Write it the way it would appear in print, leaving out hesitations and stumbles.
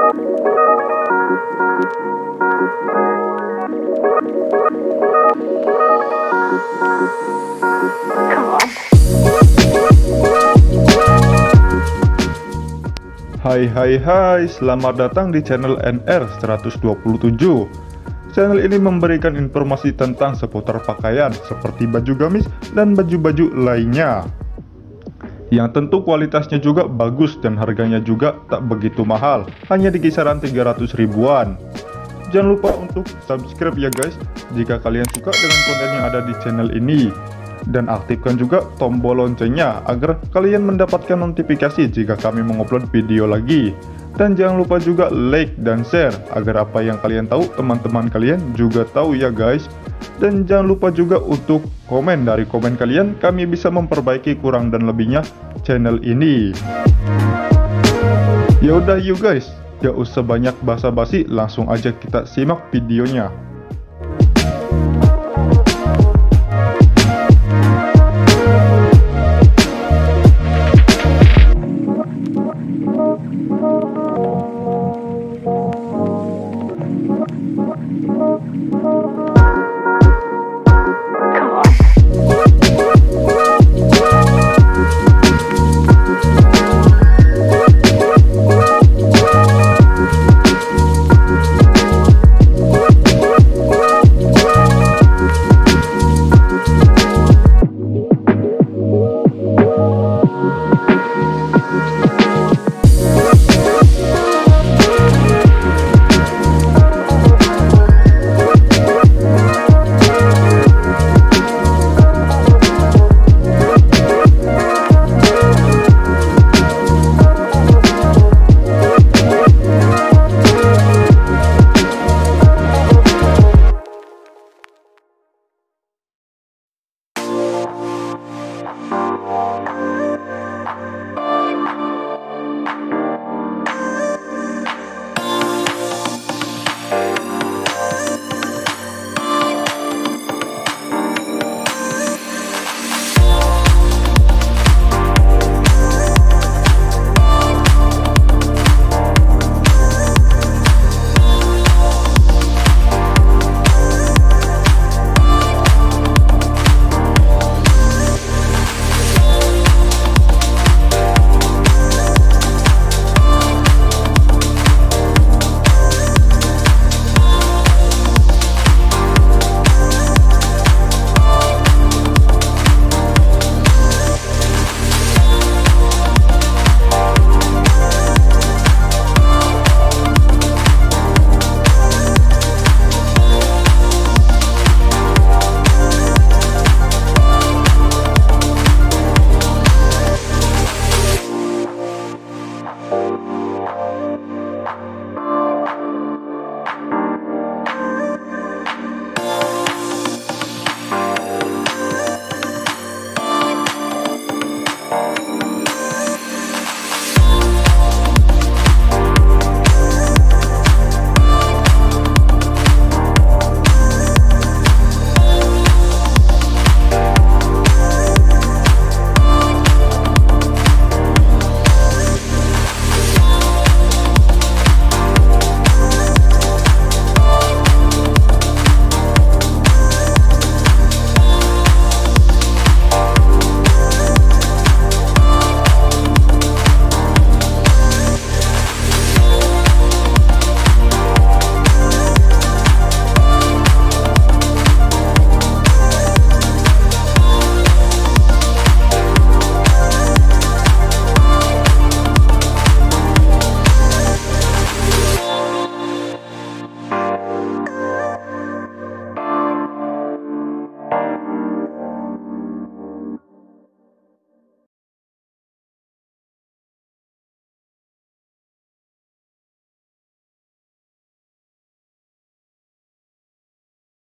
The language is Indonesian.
Hai, selamat datang di channel NR 127. Channel ini memberikan informasi tentang seputar pakaian seperti baju gamis dan baju-baju lainnya, yang tentu kualitasnya juga bagus dan harganya juga tak begitu mahal, hanya di kisaran 300 ribuan. Jangan lupa untuk subscribe ya guys jika kalian suka dengan konten yang ada di channel ini, dan aktifkan juga tombol loncengnya agar kalian mendapatkan notifikasi jika kami mengupload video lagi. Dan jangan lupa juga like dan share agar apa yang kalian tahu teman-teman kalian juga tahu ya guys. Dan jangan lupa juga untuk komen, dari komen kalian kami bisa memperbaiki kurang dan lebihnya channel ini. Ya udah yuk guys, gak usah banyak basa-basi, langsung aja kita simak videonya.